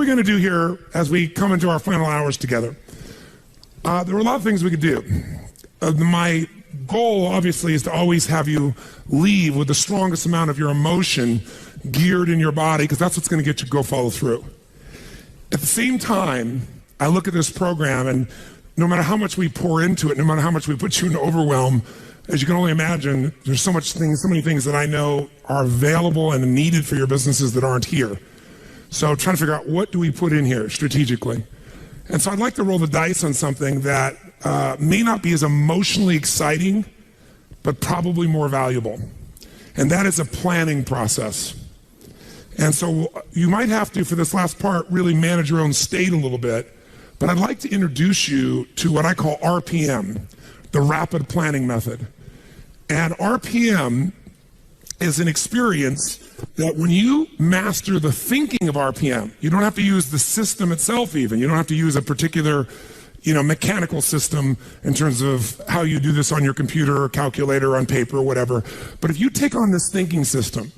we going to do here as we come into our final hours together? There are a lot of things we could do. My goal, obviously, is to always have you leave with the strongest amount of your emotion geared in your body, because that's what's going to get you to go follow through. At the same time, I look at this program, and no matter how much we pour into it, no matter how much we put you in overwhelm, as you can only imagine, there's so many things that I know are available and needed for your businesses that aren't here. So trying to figure out, what do we put in here strategically? And so I'd like to roll the dice on something that may not be as emotionally exciting, but probably more valuable. And that is a planning process. And so you might have to, for this last part, really manage your own state a little bit. But I'd like to introduce you to what I call RPM, the rapid planning method. And RPM is an experience that when you master the thinking of RPM, you don't have to use the system itself even. You don't have to use a particular, mechanical system in terms of how you do this on your computer or calculator or on paper or whatever. But if you take on this thinking system,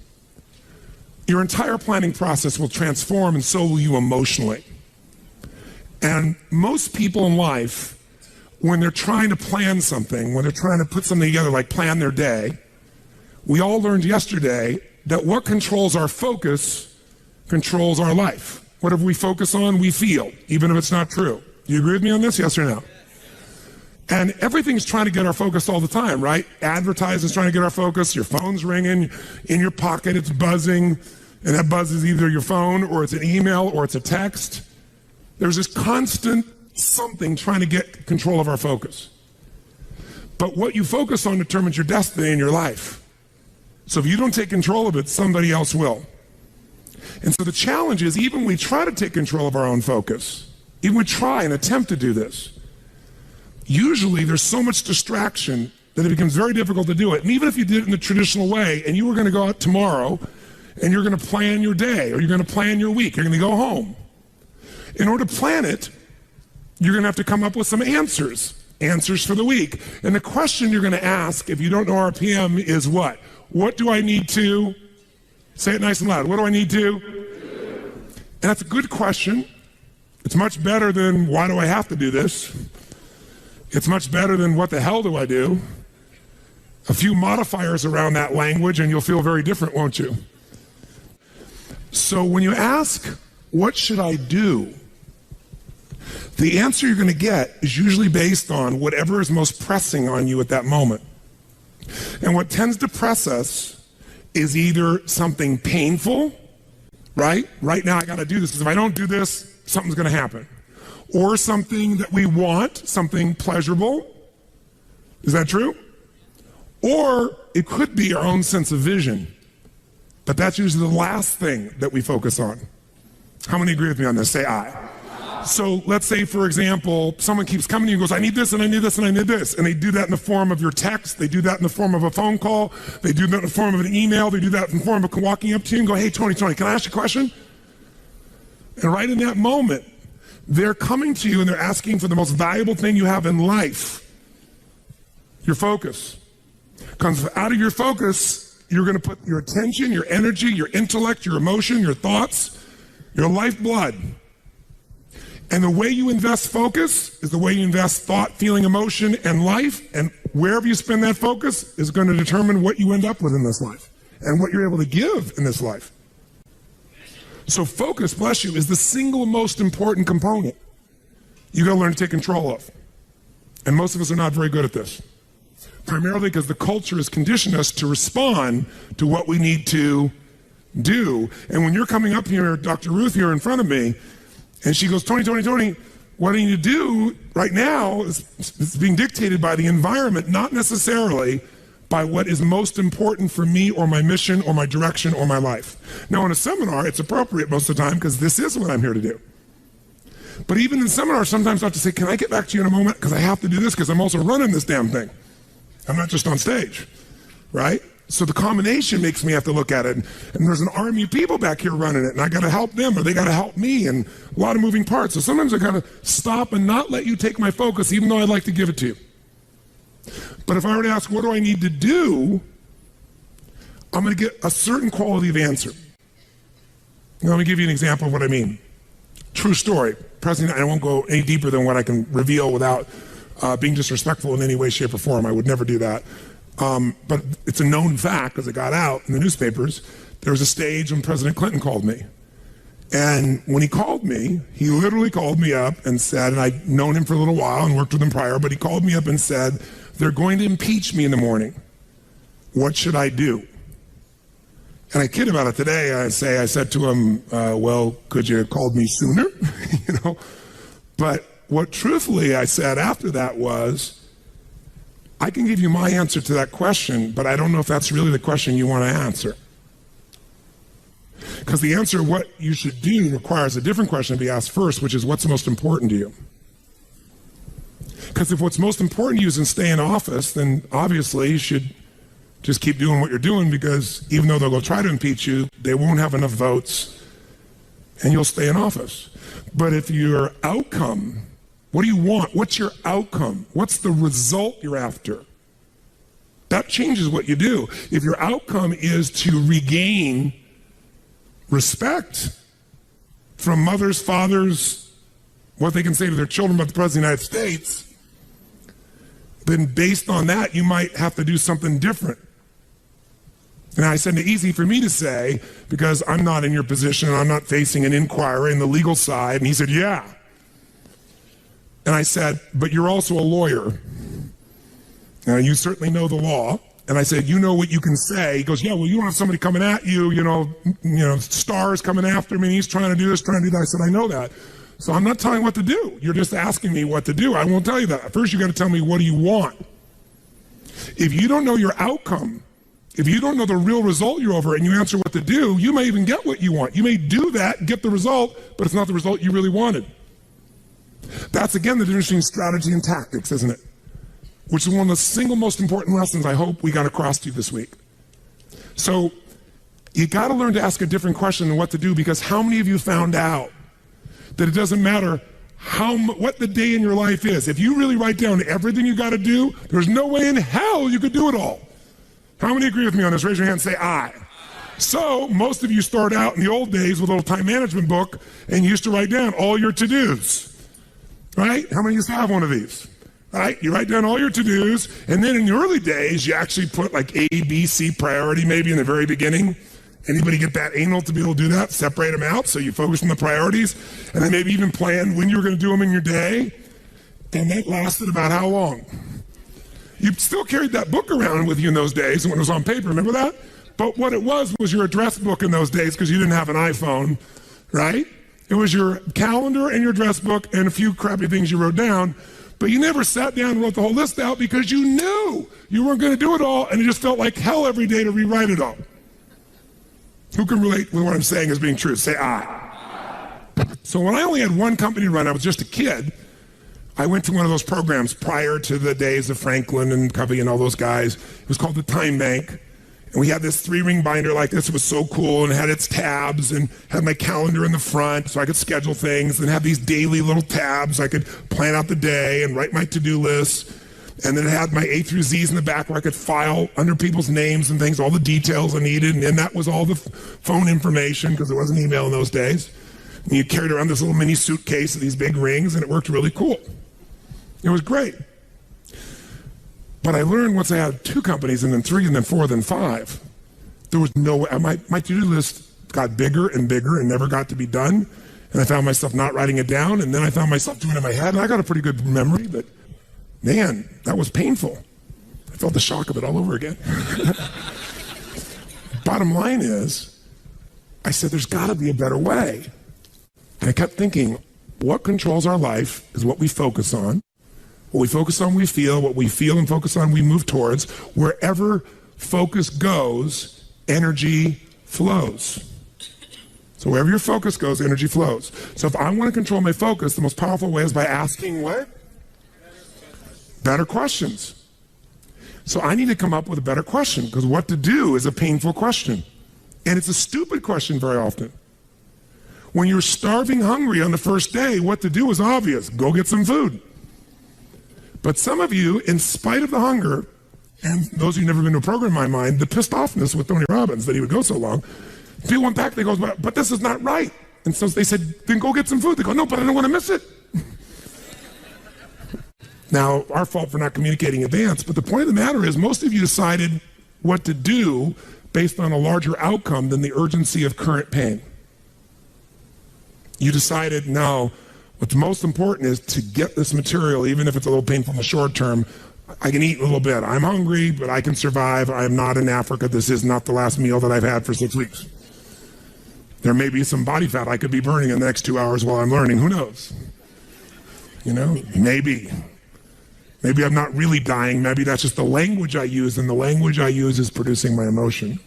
your entire planning process will transform, and so will you emotionally. And most people in life, when they're trying to plan something, when they're trying to put something together, like plan their day, we all learned yesterday that what controls our focus controls our life. Whatever we focus on, we feel, even if it's not true. Do you agree with me on this, yes or no? And everything's trying to get our focus all the time, right? Advertising's trying to get our focus, your phone's ringing, in your pocket it's buzzing, and that buzz is either your phone, or it's an email, or it's a text. There's this constant something trying to get control of our focus. But what you focus on determines your destiny in your life. So if you don't take control of it, somebody else will. And so the challenge is, even when we try to take control of our own focus, even we try and attempt to do this, usually there's so much distraction that it becomes very difficult to do it. And even if you did it in the traditional way, and you were going to go out tomorrow, and you're going to plan your day, or you're going to plan your week, you're going to go home. In order to plan it, you're going to have to come up with some answers for the week. And the question you're going to ask, if you don't know RPM, is what? What do I need to? Say it nice and loud. What do I need to? And that's a good question. It's much better than, why do I have to do this? It's much better than, what the hell do I do? A few modifiers around that language and you'll feel very different, won't you? So when you ask, what should I do? The answer you're going to get is usually based on whatever is most pressing on you at that moment. And what tends to press us is either something painful, right? Right now I got to do this, because if I don't do this, something's going to happen. Or something that we want, something pleasurable. Is that true? Or it could be our own sense of vision. But that's usually the last thing that we focus on. How many agree with me on this? Say aye. So let's say, for example, someone keeps coming to you and goes, I need this and I need this and I need this. And they do that in the form of your text. They do that in the form of a phone call. They do that in the form of an email. They do that in the form of walking up to you and go, hey, Tony, can I ask you a question? And right in that moment, they're coming to you and they're asking for the most valuable thing you have in life, your focus. Because out of your focus, you're going to put your attention, your energy, your intellect, your emotion, your thoughts, your lifeblood. And the way you invest focus is the way you invest thought, feeling, emotion, and life. And wherever you spend that focus is going to determine what you end up with in this life and what you're able to give in this life. So focus, bless you, is the single most important component you got to learn to take control of. And most of us are not very good at this. Primarily because the culture has conditioned us to respond to what we need to do. And when you're coming up here, Dr. Ruth here in front of me, and she goes, Tony, what I need to do right now is being dictated by the environment, not necessarily by what is most important for me or my mission or my direction or my life. Now in a seminar, it's appropriate most of the time because this is what I'm here to do. But even in seminars, sometimes I have to say, can I get back to you in a moment? Because I have to do this because I'm also running this damn thing. I'm not just on stage, right? So the combination makes me have to look at it. And there's an army of people back here running it, and I got to help them, or they got to help me, and a lot of moving parts. So sometimes I got to stop and not let you take my focus, even though I'd like to give it to you. But if I were to ask, what do I need to do? I'm going to get a certain quality of answer. Now, let me give you an example of what I mean. true story. President, I won't go any deeper than what I can reveal without being disrespectful in any way, shape, or form. I would never do that. But it's a known fact, because it got out in the newspapers. There was a stage when President Clinton called me. And when he called me, he literally called me up and said, and I'd known him for a little while and worked with him prior, but he called me up and said, they're going to impeach me in the morning. What should I do? And I kid about it today. I said to him, well, could you have called me sooner? But what truthfully I said after that was, I can give you my answer to that question, but I don't know if that's really the question you want to answer. Because the answer, what you should do, requires a different question to be asked first, which is, what's most important to you? Because if what's most important to you is to stay in office, then obviously you should just keep doing what you're doing, because even though they'll go try to impeach you, they won't have enough votes and you'll stay in office. But if your outcome, what do you want? What's your outcome? What's the result you're after? That changes what you do. If your outcome is to regain respect from mothers, fathers, what they can say to their children about the President of the United States, then based on that, you might have to do something different. And I said, it's easy for me to say, because I'm not in your position, I'm not facing an inquiry in the legal side. And he said, yeah. And I said, but you're also a lawyer. Now, you certainly know the law. And I said, you know what you can say. He goes, yeah, well, you don't have somebody coming at you, stars coming after me. He's trying to do this, trying to do that. I said, I know that. So I'm not telling you what to do. You're just asking me what to do. I won't tell you that. First, you got to tell me, what do you want? If you don't know your outcome, if you don't know the real result you're over and you answer what to do, you may even get what you want. You may do that, get the result, but it's not the result you really wanted. That's, again, the difference between strategy and tactics, isn't it? Which is one of the single most important lessons I hope we got across to you this week. So you got to learn to ask a different question than what to do, because how many of you found out that it doesn't matter what the day in your life is? If you really write down everything you got to do, there's no way in hell you could do it all. How many agree with me on this? Raise your hand and say aye. So most of you start out in the old days with a little time management book and you used to write down all your to-dos, right? How many used to have one of these? Right? You write down all your to-dos, and then in the early days, you actually put like A, B, C priority maybe in the very beginning. Anybody get that anal to be able to do that? Separate them out so you focus on the priorities, and then maybe even plan when you were going to do them in your day. And that lasted about how long? You still carried that book around with you in those days when it was on paper, remember that? But what it was your address book in those days, because you didn't have an iPhone, right? It was your calendar and your address book and a few crappy things you wrote down. But you never sat down and wrote the whole list out, because you knew you weren't going to do it all, and it just felt like hell every day to rewrite it all. Who can relate with what I'm saying as being true? Say aye. So when I only had one company to run, I was just a kid, I went to one of those programs prior to the days of Franklin and Covey and all those guys. It was called the Time Bank. And we had this 3-ring binder like this. It was so cool, and it had its tabs and had my calendar in the front so I could schedule things, and have these daily little tabs. I could plan out the day and write my to-do lists. And then it had my A through Z's in the back where I could file under people's names and things, all the details I needed. And then that was all the phone information, because there wasn't email in those days. And you carried around this little mini suitcase of these big rings, and it worked really cool. It was great. But I learned once I had 2 companies, and then 3, and then 4, then 5, there was no way. My to-do list got bigger and bigger and never got to be done. And I found myself not writing it down, and then I found myself doing it in my head. And I got a pretty good memory, but man, that was painful. I felt the shock of it all over again. Bottom line is, I said, there's got to be a better way. And I kept thinking, what controls our life is what we focus on. What we focus on, we feel. What we feel and focus on, we move towards. Wherever focus goes, energy flows. So wherever your focus goes, energy flows. So if I want to control my focus, the most powerful way is by asking what? Better questions. So I need to come up with a better question, because what to do is a painful question. And it's a stupid question very often. When you're starving hungry on the first day, what to do is obvious. Go get some food. But some of you, in spite of the hunger, and those of you who've never been to a program in my mind, the pissed offness with Tony Robbins that he would go so long, people went back, they go, but this is not right. And so they said, then go get some food. They go, no, but I don't want to miss it. Now, our fault for not communicating in advance, but the point of the matter is most of you decided what to do based on a larger outcome than the urgency of current pain. You decided, no, what's most important is to get this material, even if it's a little painful in the short term. I can eat a little bit. I'm hungry, but I can survive. I am not in Africa. This is not the last meal that I've had for 6 weeks. There may be some body fat I could be burning in the next 2 hours while I'm learning. Who knows? You know, maybe. Maybe I'm not really dying. Maybe that's just the language I use, and the language I use is producing my emotion.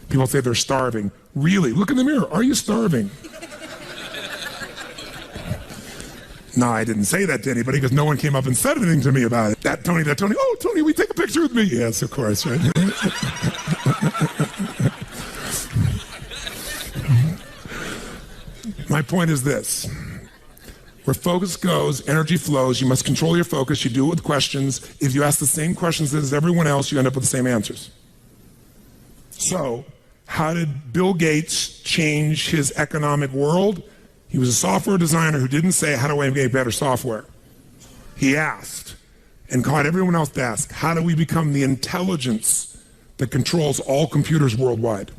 People say they're starving. Really? Look in the mirror. Are you starving? No, I didn't say that to anybody because no one came up and said anything to me about it. That Tony. Oh, Tony, will you take a picture with me? Yes, of course. Right? My point is this. Where focus goes, energy flows. You must control your focus. You do it with questions. If you ask the same questions as everyone else, you end up with the same answers. So, how did Bill Gates change his economic world? He was a software designer who didn't say, how do I make better software? He asked, and caught everyone else to ask, how do we become the intelligence that controls all computers worldwide?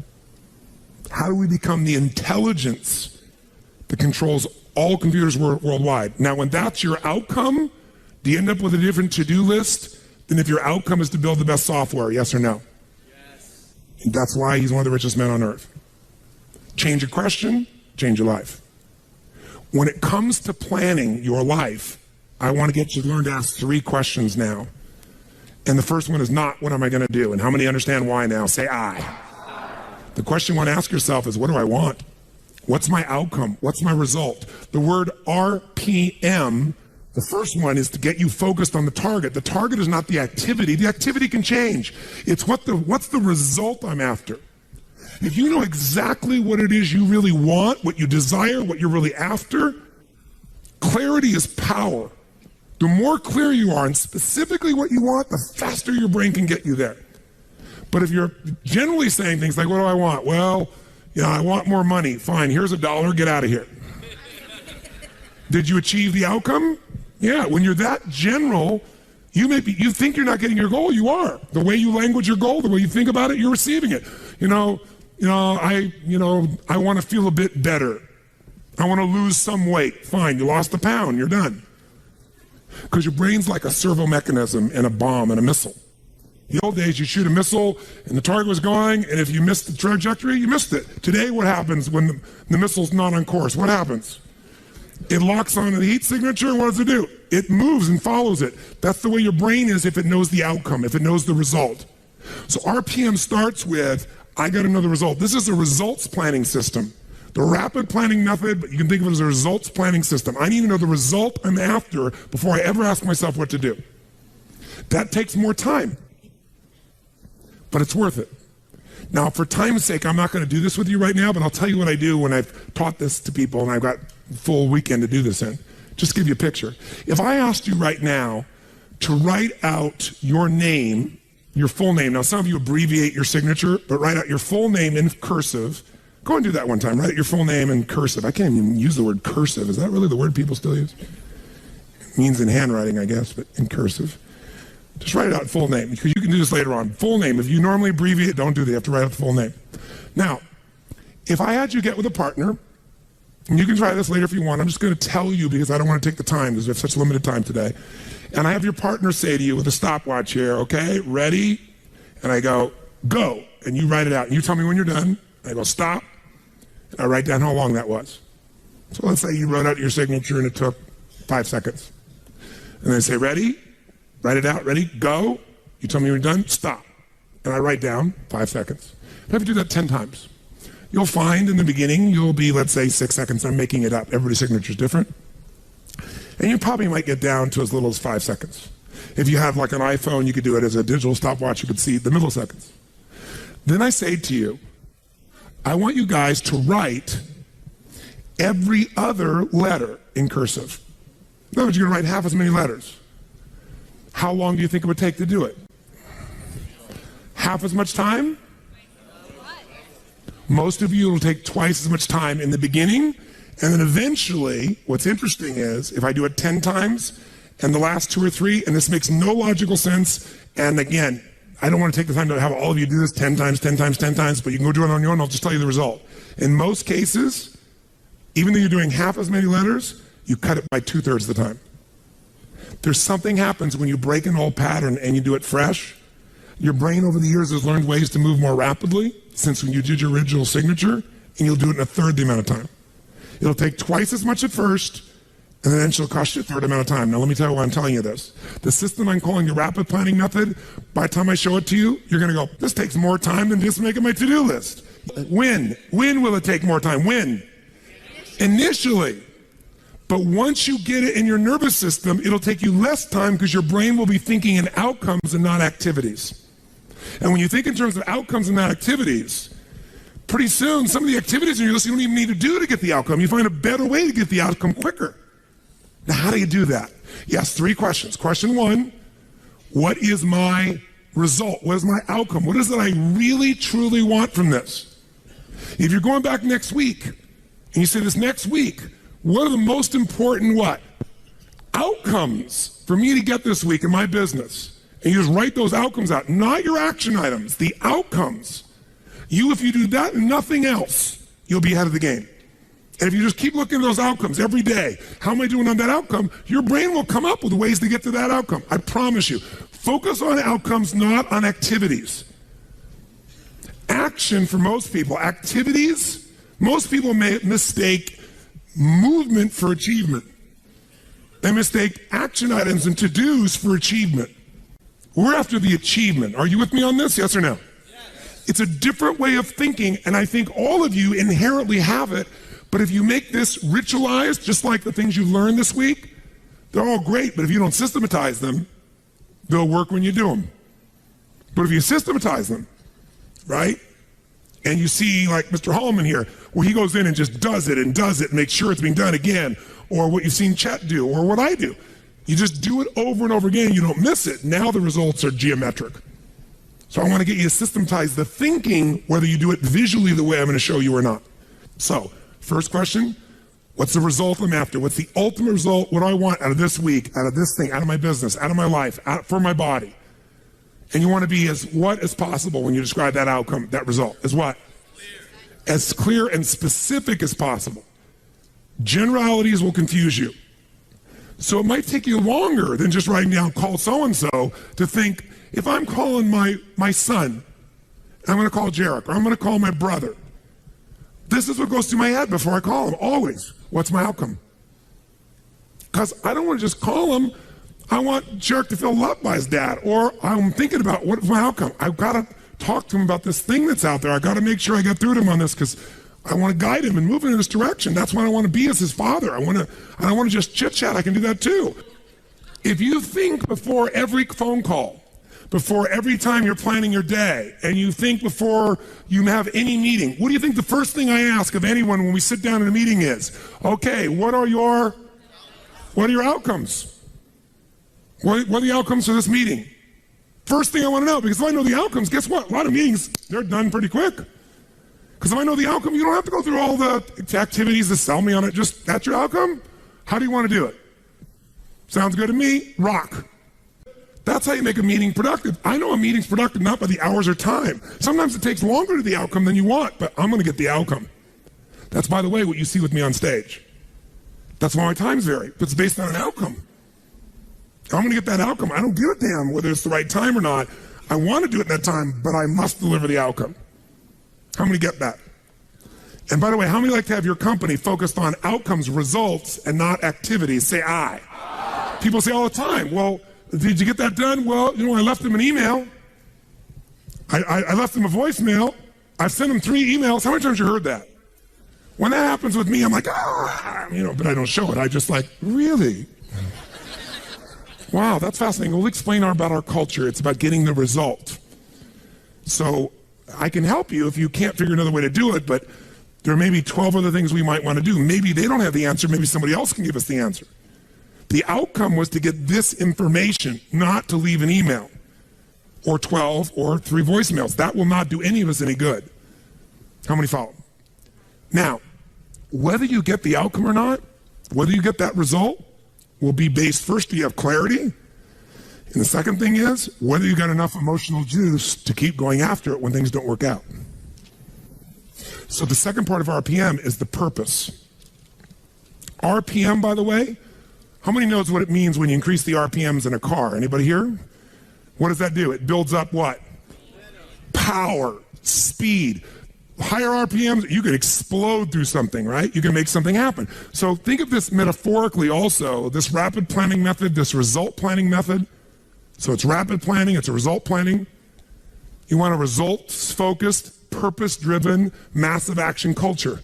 How do we become the intelligence that controls all computers worldwide? Now, when that's your outcome, do you end up with a different to-do list than if your outcome is to build the best software? Yes or no? Yes. And that's why he's one of the richest men on earth. Change a question, change your life. When it comes to planning your life, I want to get you to learn to ask 3 questions now. And the first one is not, what am I going to do? And how many understand why now? Say I. The question you want to ask yourself is, what do I want? What's my outcome? What's my result? The word RPM, the first one is to get you focused on the target. The target is not the activity. The activity can change. It's what's the result I'm after. If you know exactly what it is you really want, what you desire, what you're really after, clarity is power. The more clear you are and specifically what you want, the faster your brain can get you there. But if you're generally saying things like, what do I want? Well, I want more money. Fine, here's $1, get out of here. Did you achieve the outcome? Yeah, when you're that general, you think you're not getting your goal, you are. The way you language your goal, the way you think about it, you're receiving it. I want to feel a bit better. I want to lose some weight. Fine, you lost a pound, you're done. Because your brain's like a servo mechanism and a bomb and a missile. In the old days, you shoot a missile and the target was going, and if you missed the trajectory, you missed it. Today, what happens when the missile's not on course? What happens? It locks on the heat signature, and what does it do? It moves and follows it. That's the way your brain is if it knows the outcome, if it knows the result. So RPM starts with, I got another result. This is a results planning system. The rapid planning method, but you can think of it as a results planning system. I need to know the result I'm after before I ever ask myself what to do. That takes more time, but it's worth it. Now, for time's sake, I'm not going to do this with you right now, but I'll tell you what I do when I've taught this to people and I've got a full weekend to do this in. Just give you a picture. If I asked you right now to write out your name, your full name. Now, some of you abbreviate your signature, but write out your full name in cursive. Go and do that one time. Write out your full name in cursive. I can't even use the word cursive. Is that really the word people still use? It means in handwriting, I guess, but in cursive. Just write it out full name, because you can do this later on. Full name. If you normally abbreviate, don't do that. You have to write out the full name. Now, if I had you get with a partner, and you can try this later if you want. I'm just going to tell you because I don't want to take the time because we have such limited time today. And I have your partner say to you with a stopwatch here, okay, ready? And I go, go. And you write it out. And you tell me when you're done. I go, stop. And I write down how long that was. So let's say you wrote out your signature and it took 5 seconds. And then I say, ready? Write it out. Ready? Go. You tell me when you're done. Stop. And I write down 5 seconds. I have to do that 10 times. You'll find in the beginning, you'll be, let's say, 6 seconds. I'm making it up. Everybody's signature is different. And you probably might get down to as little as 5 seconds. If you have like an iPhone, you could do it as a digital stopwatch. You could see the milliseconds. Then I say to you, I want you guys to write every other letter in cursive. In other words, you're going to write half as many letters. How long do you think it would take to do it? Half as much time? Most of you, it'll take twice as much time in the beginning, and then eventually, what's interesting is, if I do it 10 times, and the last 2 or 3, and this makes no logical sense, and again, I don't want to take the time to have all of you do this 10 times, 10 times, 10 times, but you can go do it on your own, I'll just tell you the result. In most cases, even though you're doing half as many letters, you cut it by 2/3 of the time. There's something happens when you break an old pattern and you do it fresh. Your brain over the years has learned ways to move more rapidly since when you did your original signature, and you'll do it in 1/3 the amount of time. It'll take twice as much at first, and then it'll cost you 1/3 amount of time. Now let me tell you why I'm telling you this. The system I'm calling the rapid planning method, by the time I show it to you, you're gonna go, this takes more time than just making my to-do list. When will it take more time? When? Initially. But once you get it in your nervous system, it'll take you less time because your brain will be thinking in outcomes and not activities. And when you think in terms of outcomes and not activities, pretty soon some of the activities in your list you don't even need to do to get the outcome. You find a better way to get the outcome quicker. Now, how do you do that? Yes, 3 questions. Question 1, what is my result? What is my outcome? What is it I really, truly want from this? If you're going back next week, and you say this next week, what are the most important outcomes for me to get this week in my business? And you just write those outcomes out, not your action items, the outcomes. If you do that and nothing else, you'll be ahead of the game. And if you just keep looking at those outcomes every day, how am I doing on that outcome? Your brain will come up with ways to get to that outcome. I promise you. Focus on outcomes, not on activities. Action for most people, activities, most people may mistake movement for achievement. They mistake action items and to-dos for achievement. We're after the achievement. Are you with me on this? Yes or no? Yes. It's a different way of thinking, and I think all of you inherently have it, but if you make this ritualized, just like the things you've learned this week, they're all great, but if you don't systematize them, they'll work when you do them. But if you systematize them, right? And you see like Mr. Hallman here, where he goes in and just does it and makes sure it's being done again, or what you've seen Chet do, or what I do. You just do it over and over again, you don't miss it. Now the results are geometric. So I want to get you to systematize the thinking, whether you do it visually the way I'm going to show you or not. So, first question, what's the result I'm after? What's the ultimate result? What do I want out of this week, out of this thing, out of my business, out of my life, for my body? And you want to be as what as possible when you describe that outcome, that result. As what? As clear and specific as possible. Generalities will confuse you. So it might take you longer than just writing down call so-and-so to think, if I'm calling my son, I'm going to call Jarek, or I'm going to call my brother. This is what goes through my head before I call him, always. What's my outcome? Because I don't want to just call him. I want Jarek to feel loved by his dad, or I'm thinking about what's my outcome. I've got to talk to him about this thing that's out there. I've got to make sure I get through to him on this because I want to guide him and move him in this direction. That's what I want to be as his father. I don't want to just chit-chat. I can do that too. If you think before every phone call, before every time you're planning your day, and you think before you have any meeting, what do you think the first thing I ask of anyone when we sit down in a meeting is? Okay, what are your outcomes? What are the outcomes for this meeting? First thing I want to know, because if I know the outcomes, guess what? A lot of meetings, they're done pretty quick. Because if I know the outcome, you don't have to go through all the activities to sell me on it. Just, that's your outcome? How do you want to do it? Sounds good to me. Rock. That's how you make a meeting productive. I know a meeting's productive not by the hours or time. Sometimes it takes longer to the outcome than you want, but I'm going to get the outcome. That's, by the way, what you see with me on stage. That's why my times vary, but it's based on an outcome. I'm going to get that outcome. I don't give a damn whether it's the right time or not. I want to do it in that time, but I must deliver the outcome. How many get that? And by the way, how many like to have your company focused on outcomes, results, and not activities? Say aye. People say all the time, well, did you get that done? Well, I left them an email. I left them a voicemail. I've sent them 3 emails. How many times have you heard that? When that happens with me, I'm like, but I don't show it. I just like, really? Wow, that's fascinating. We'll explain about our culture. It's about getting the result. So I can help you if you can't figure another way to do it, but there may be 12 other things we might want to do. Maybe they don't have the answer. Maybe somebody else can give us the answer. The outcome was to get this information, not to leave an email or 12 or 3 voicemails. That will not do any of us any good. How many follow? Now, whether you get the outcome or not, whether you get that result, will be based, first, do you have clarity? And the second thing is, whether you got enough emotional juice to keep going after it when things don't work out. So the second part of RPM is the purpose. RPM, by the way, how many knows what it means when you increase the RPMs in a car? Anybody here? What does that do? It builds up what? Power, speed. Higher RPMs, you could explode through something, right? You can make something happen. So think of this metaphorically also, this rapid planning method, this result planning method. So it's rapid planning, it's a result planning. You want a results-focused, purpose-driven, massive action culture.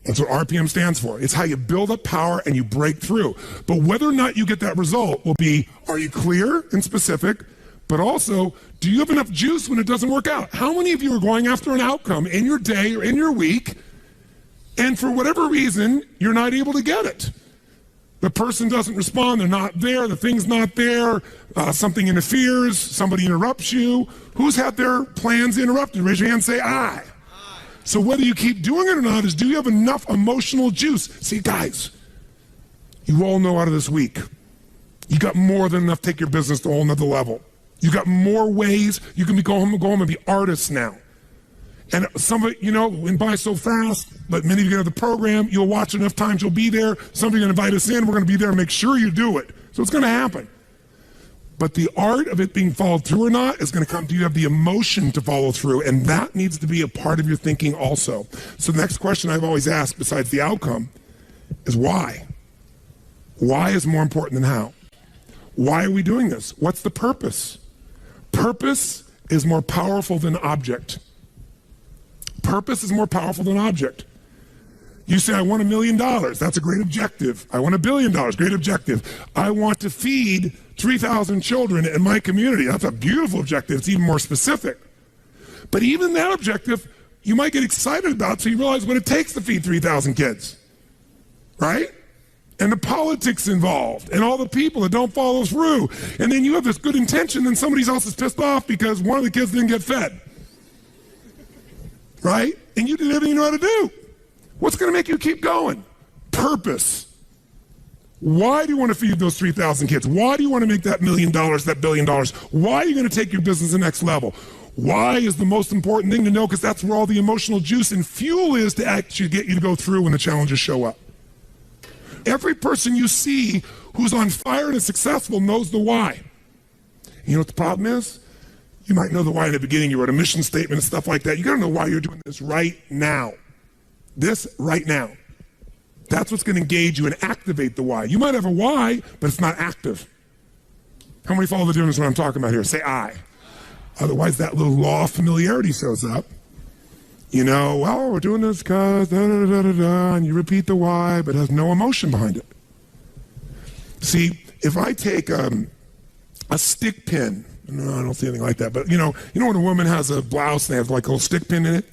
That's what RPM stands for. It's how you build up power and you break through. But whether or not you get that result will be, are you clear and specific? But also, do you have enough juice when it doesn't work out? How many of you are going after an outcome in your day or in your week, and for whatever reason, you're not able to get it? The person doesn't respond, they're not there, the thing's not there, something interferes, somebody interrupts you. Who's had their plans interrupted? Raise your hand and say, I. So whether you keep doing it or not is, do you have enough emotional juice? See, guys, you all know out of this week, you got more than enough to take your business to a whole nother level. You got more ways. You can go home and be artists now. And some of it, went by so fast, but many of you get the program, you'll watch enough times, you'll be there. Somebody's going to invite us in, we're going to be there and make sure you do it. So it's going to happen. But the art of it being followed through or not is going to come, do you have the emotion to follow through? And that needs to be a part of your thinking also. So the next question I've always asked, besides the outcome, is why? Why is more important than how? Why are we doing this? What's the purpose? Purpose is more powerful than object. Purpose is more powerful than object. You say, I want $1 million. That's a great objective. I want $1 billion. Great objective. I want to feed 3,000 children in my community. That's a beautiful objective. It's even more specific. But even that objective, you might get excited about, so you realize what it takes to feed 3,000 kids, right? And the politics involved, and all the people that don't follow through. And then you have this good intention, and somebody else is pissed off because one of the kids didn't get fed. Right? And you did everything you know how to do. What's going to make you keep going? Purpose. Why do you want to feed those 3,000 kids? Why do you want to make that $1 million, that $1 billion? Why are you going to take your business to the next level? Why is the most important thing to know, because that's where all the emotional juice and fuel is to actually get you to go through when the challenges show up. Every person you see who's on fire and is successful knows the why. You know what the problem is? You might know the why in the beginning. You wrote a mission statement and stuff like that. You got to know why you're doing this right now. This right now. That's what's going to engage you and activate the why. You might have a why, but it's not active. How many follow the difference what I'm talking about here? Say I. Otherwise, that little law of familiarity shows up. Well, we're doing this because da-da-da-da-da, and you repeat the why, but it has no emotion behind it. See, if I take a stick pin, no, I don't see anything like that, but you know when a woman has a blouse and they have like a little stick pin in it?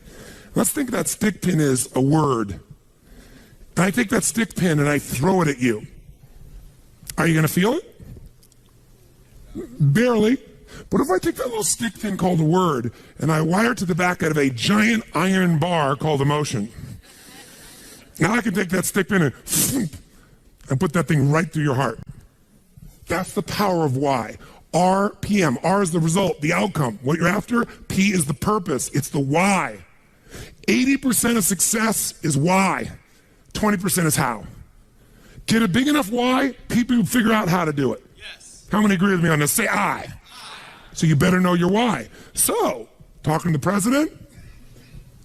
Let's think that stick pin is a word. And I take that stick pin and I throw it at you. Are you going to feel it? Barely. But if I take that little stick pin called a word and I wire it to the back of a giant iron bar called emotion, now I can take that stick pin and put that thing right through your heart. That's the power of why. RPM. R is the result, the outcome, what you're after. P is the purpose. It's the why. 80% of success is why. 20% is how. Get a big enough why, people figure out how to do it. Yes. How many agree with me on this? Say I. So you better know your why. So, talking to the president,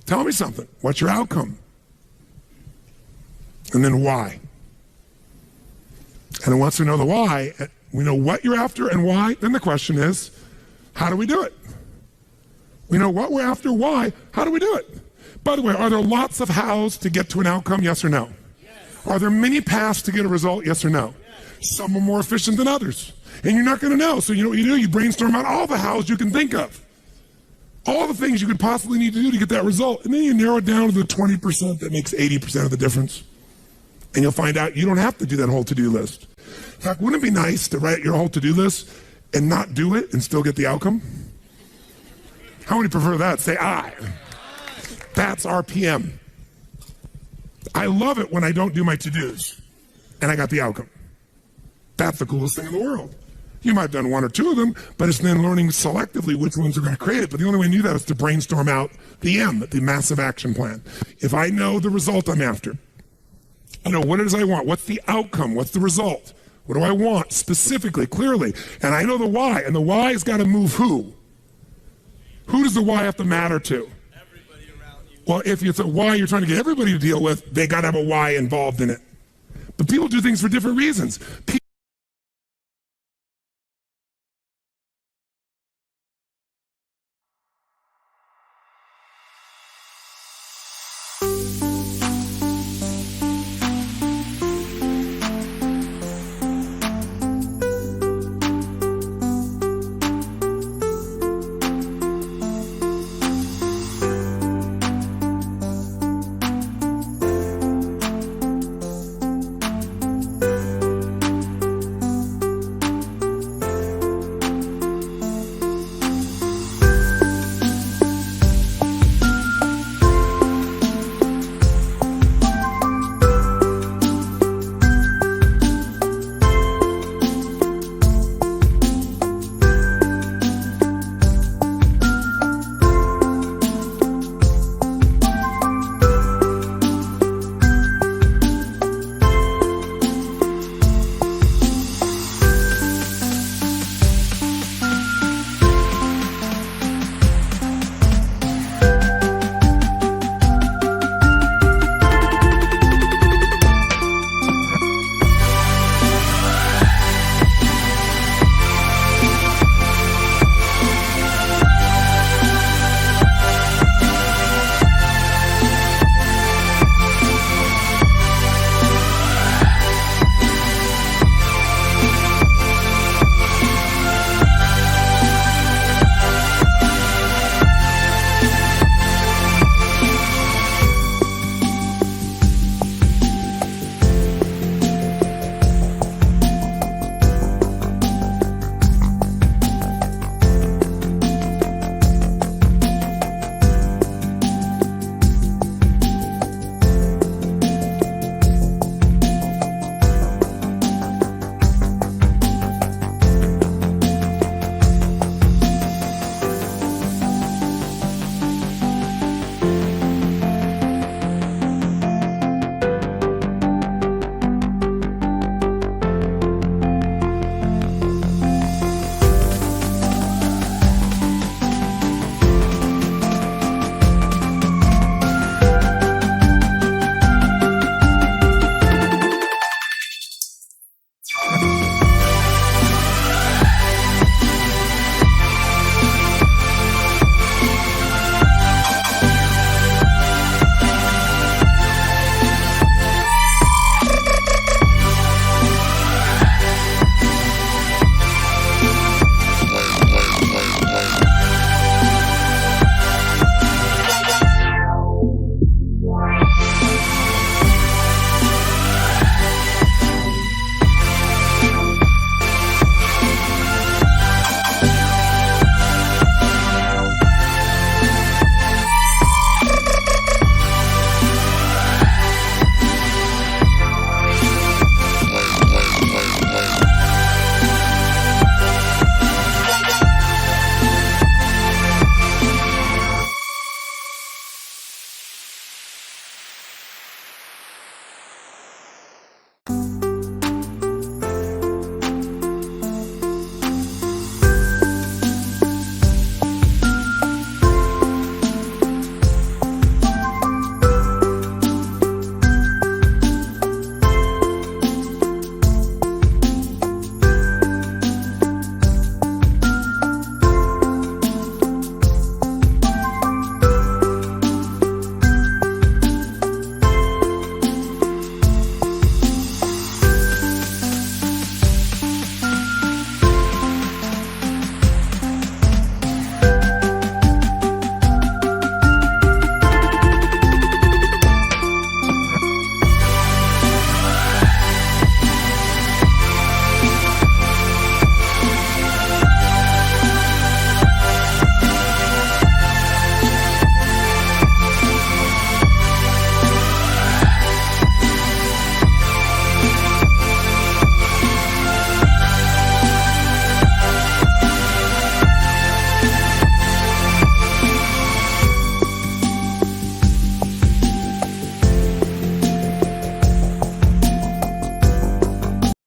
tell me something. What's your outcome? And then why? And once we know the why, we know what you're after and why, then the question is, how do we do it? We know what we're after, why, how do we do it? By the way, are there lots of hows to get to an outcome, yes or no? Yes. Are there many paths to get a result, yes or no? Yes. Some are more efficient than others. And you're not going to know. So you know what you do? You brainstorm out all the hows you can think of. All the things you could possibly need to do to get that result. And then you narrow it down to the 20% that makes 80% of the difference. And you'll find out you don't have to do that whole to-do list. In fact, wouldn't it be nice to write your whole to-do list and not do it and still get the outcome? How many prefer that? Say I. That's RPM. I love it when I don't do my to-dos and I got the outcome. That's the coolest thing in the world. You might have done one or two of them, but it's then learning selectively which ones are going to create it. But the only way to do that is to brainstorm out the M, the massive action plan. If I know the result I'm after, I know what it is I want, what's the outcome, what's the result, what do I want specifically, clearly, and I know the why, and the why has got to move who? Who does the why have to matter to? Everybody around you. Well, if it's a why you're trying to get everybody to deal with, they got to have a why involved in it. But people do things for different reasons. People